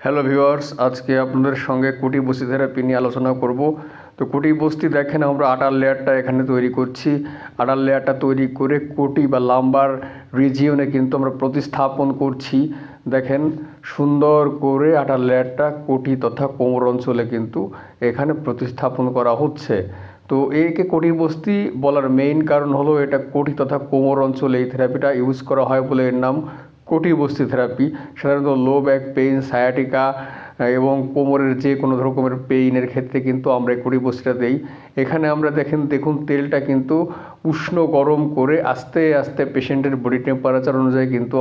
Hello viewers, আজকে আপনাদের সঙ্গে কুটি বস্তি থেরাপি নিয়ে আলোচনা করব। তো কুটি বস্তি দেখেন, আমরা আটার লেয়ারটা এখানে তৈরি করছি। আটার লেয়ারটা তৈরি করে কোটি বা লাম্বার রিজিয়নে কিন্তু আমরা প্রতিস্থাপন করছি। দেখেন সুন্দর করে আটার লেয়ারটা কোটি তথা কোমর অঞ্চলে কিন্তু এখানে প্রতিস্থাপন করা হচ্ছে। তো একে কোটি বস্তি বলার মেইন কারণ হলো এটা কোটি তথা কোমর অঞ্চলে এই থেরাপিটা ইউজ করা হয় বলে এর নাম কোটি বস্তি থেরাপি। সাধারণত লো ব্যাক পেইন, সায়াটিকা এবং কোমরের যে কোনো রকমের পেইনের ক্ষেত্রে কিন্তু আমরা এই কোটি বস্তিটা দিই। এখানে আমরা দেখুন তেলটা কিন্তু উষ্ণ গরম করে আস্তে আস্তে পেশেন্টের বডি টেম্পারেচার অনুযায়ী কিন্তু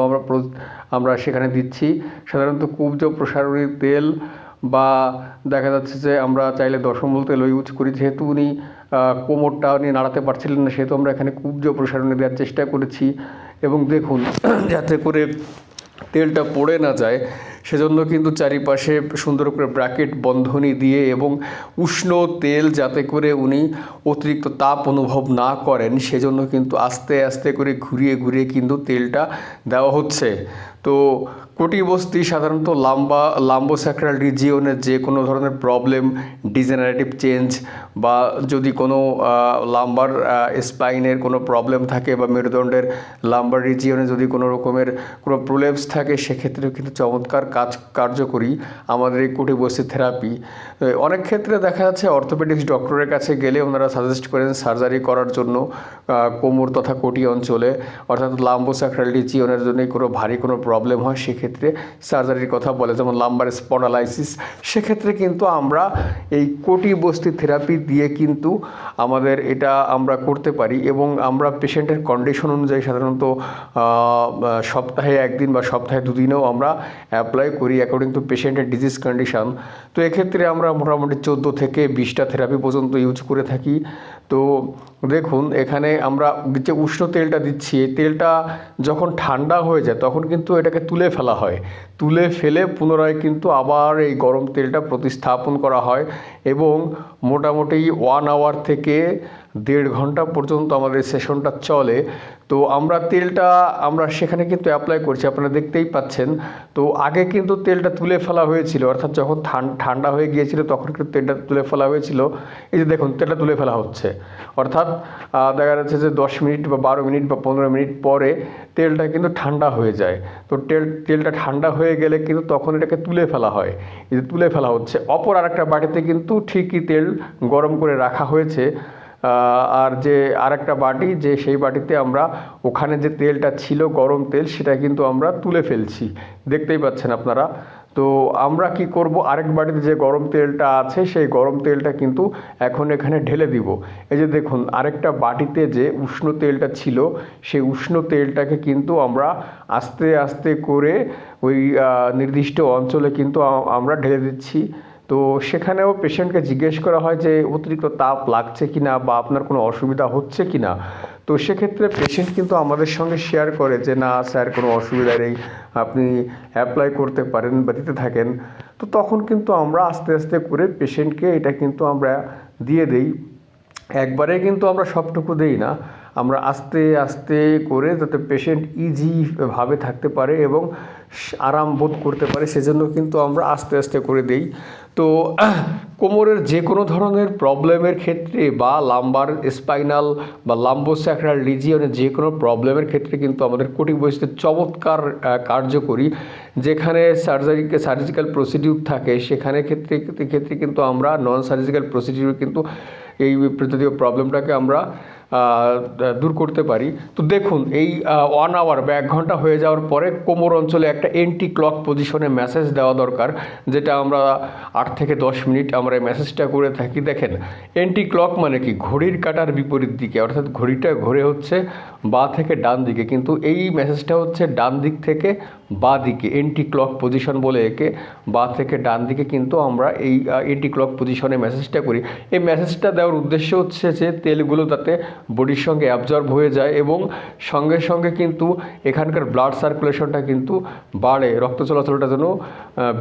আমরা সেখানে দিচ্ছি। সাধারণত কুব্জ প্রসারণী তেল বা দেখা যাচ্ছে যে আমরা চাইলে দশমূল তেলও ইউজ করি। যেহেতু উনি কোমরটা উনি নাড়াতে পারছিলেন না, সেহেতু আমরা এখানে কুব্জ প্রসারণী দেওয়ার চেষ্টা করেছি। এবং দেখুন যাতে করে তেলটা পড়ে না যায় সেজন্য কিন্তু চারিপাশে সুন্দর করে ব্র্যাকেট বন্ধনী দিয়ে এবং উষ্ণ তেল যাতে করে উনি অতিরিক্ত তাপ অনুভব না করেন সেজন্য কিন্তু আস্তে আস্তে করে ঘুরিয়ে ঘুরিয়ে কিন্তু তেলটা দেওয়া হচ্ছে। তো কোটি বস্তি সাধারণত লাম্বোস্যাক্রাল রিজিয়নের যে কোনো ধরনের প্রবলেম, ডিজেনারেটিভ চেঞ্জ বা যদি কোনো লাম্বার স্পাইনের কোনো প্রবলেম থাকে বা মেরুদণ্ডের লাম্বার রিজিয়নে যদি কোনো রকমের কোনো প্রোলেপস থাকে সেক্ষেত্রেও কিন্তু চমৎকার কার্যকরী আমাদের এই কোটি বস্তি থেরাপি। অনেক ক্ষেত্রে দেখা যাচ্ছে অর্থোপেডিক্স ডক্টরের কাছে গেলে ওনারা সাজেস্ট করেন সার্জারি করার জন্য কোমর তথা কোটি অঞ্চলে, অর্থাৎ লাম্বোস্যাক্রাল রিজিয়নের জন্য কোনো ভারী কোনো প্রবলেম হয় সেক্ষেত্রে সার্জারির কথা বলে, যেমন লাম্বার স্পন্ডালাইসিস। সেক্ষেত্রে কিন্তু আমরা এই কোটি বস্তি থেরাপি দিয়ে কিন্তু আমাদের এটা আমরা করতে পারি এবং আমরা পেশেন্টের কন্ডিশন অনুযায়ী সাধারণত সপ্তাহে একদিন বা সপ্তাহে দুদিনেও আমরা অ্যাপ্লাই করি অ্যাকর্ডিং টু পেশেন্টের ডিজিজ কন্ডিশন। তো এক্ষেত্রে আমরা মোটামুটি 14 থেকে 20টা থেরাপি পর্যন্ত ইউজ করে থাকি। তো দেখুন এখানে আমরা যে উষ্ণ তেলটা দিচ্ছি, এই তেলটা যখন ঠান্ডা হয়ে যায় তখন কিন্তু এটাকে তুলে ফেলা হয়। তুলে ফেলে পুনরায় কিন্তু আবার এই গরম তেলটা প্রতিস্থাপন করা হয় এবং মোটামুটি 1 আওয়ার থেকে 1.5 ঘন্টা পর্যন্ত আমাদের সেশনটা চলে। তো আমরা তেলটা আমরা সেখানে কিন্তু অ্যাপ্লাই করছি, আপনারা দেখতেই পাচ্ছেন। তো আগে কিন্তু তেলটা তুলে ফেলা হয়েছিল, অর্থাৎ যখন ঠান্ডা হয়ে গিয়েছিল তখন কিন্তু তেলটা তুলে ফেলা হয়েছিল। এই যে দেখুন তেলটা তুলে ফেলা হচ্ছে, অর্থাৎ দেখা যাচ্ছে যে 10 মিনিট বা 12 মিনিট বা 15 মিনিট পরে তেলটা কিন্তু ঠান্ডা হয়ে যায়। তো তেলটা ঠান্ডা হয়ে গেলে কিন্তু তখন এটাকে তুলে ফেলা হয়। এই যে তুলে ফেলা হচ্ছে, অপর আরেকটা বাটিতে কিন্তু ঠিকই তেল গরম করে রাখা হয়েছে। আর যে আরেকটা বাটি, যে সেই বাটিতে আমরা ওখানে যে তেলটা ছিল গরম তেল সেটা কিন্তু আমরা তুলে ফেলছি, দেখতেই পাচ্ছেন আপনারা। তো আমরা কি করব, আরেক বাটিতে যে গরম তেলটা আছে সেই গরম তেলটা কিন্তু এখন এখানে ঢেলে দিব। এই যে দেখুন আরেকটা বাটিতে যে উষ্ণ তেলটা ছিল সেই উষ্ণ তেলটাকে কিন্তু আমরা আস্তে আস্তে করে ওই নির্দিষ্ট অঞ্চলে কিন্তু আমরা ঢেলে দিচ্ছি। তো সেখানেও পেশেন্টকে জিজ্ঞেস করা হয় যে অতিরিক্ত তাপ লাগছে কি না বা আপনার কোনো অসুবিধা হচ্ছে কি না। তো সেক্ষেত্রে পেশেন্ট কিন্তু আমাদের সঙ্গে শেয়ার করে যে না স্যার, কোনো অসুবিধা নেই, আপনি অ্যাপ্লাই করতে পারেন বা দিতে থাকেন। তো তখন কিন্তু আমরা আস্তে আস্তে করে পেশেন্টকে এটা কিন্তু আমরা দিয়ে দেই। একবারে কিন্তু আমরা সবটুকু দেই না, আমরা আস্তে আস্তে করে যাতে পেশেন্ট ইজিভাবে থাকতে পারে এবং আরাম বোধ করতে পারে সেজন্য কিন্তু আমরা আস্তে আস্তে করে দেই। তো কোমরের যে কোনো ধরনের প্রবলেমের ক্ষেত্রে বা লাম্বার স্পাইনাল বা লাম্বোস্যাক্রাল রিজিয়নের যে কোনো প্রবলেমের ক্ষেত্রে কিন্তু আমাদের কোটি বস্তি চমৎকার কার্যকরী। যেখানে সার্জিক্যাল প্রসিডিউর থাকে সেখানে ক্ষেত্রে কিন্তু আমরা নন সার্জিক্যাল প্রসিডিউর কিন্তু এই জাতীয় প্রবলেমটাকে আমরা দূর করতে পারি। তো দেখুন এই 1 আওয়ার বা 1 ঘন্টা হয়ে যাওয়ার পরে কোমর অঞ্চলে একটা এন্টি ক্লক পজিশনে ম্যাসেজ দেওয়া দরকার, যেটা আমরা 8 থেকে 10 মিনিট আমরা এই ম্যাসেজটা করে থাকি। দেখেন এন্টি ক্লক মানে কি, ঘড়ির কাঁটার বিপরীত দিকে, অর্থাৎ ঘড়িটা ঘুরে হচ্ছে বাঁ থেকে ডান দিকে, কিন্তু এই ম্যাসেজটা হচ্ছে ডান দিক থেকে বাঁ দিকে। এন্টি ক্লক পজিশন বলে একে, বাঁ থেকে ডান দিকে কিন্তু আমরা এই এন্টি ক্লক পজিশনে মেসেজটা করি। এই মেসেজটা দেওয়ার উদ্দেশ্য হচ্ছে যে তেলগুলো যাতে বডির সঙ্গে অ্যাবজর্ব হয়ে যায় এবং সঙ্গে সঙ্গে কিন্তু এখানকার ব্লাড সার্কুলেশনটা কিন্তু বাড়ে, রক্ত চলাচলটা যেন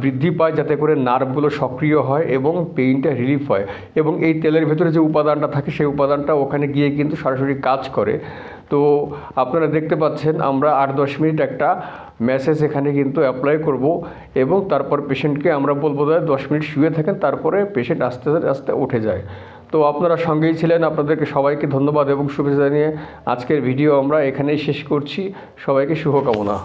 বৃদ্ধি পায়, যাতে করে নার্ভগুলো সক্রিয় হয় এবং পেইনটা রিলিফ হয়। এবং এই তেলের ভেতরে যে উপাদানটা থাকে সেই উপাদানটা ওখানে গিয়ে কিন্তু সরাসরি কাজ করে। তো আপনারা দেখতে পাচ্ছেন আমরা 8-10 মিনিট একটা ম্যাসেজ এখানে কিন্তু অ্যাপ্লাই করব এবং তারপর পেশেন্টকে আমরা বলবো 10 মিনিট শুয়ে থাকেন, তারপরে পেশেন্ট আস্তে আস্তে উঠে যায়। তো আপনারা সঙ্গেই ছিলেন, আপনাদেরকে সবাইকে ধন্যবাদ এবং শুভেচ্ছা জানিয়ে আজকের ভিডিও আমরা এখানেই শেষ করছি। সবাইকে শুভকামনা।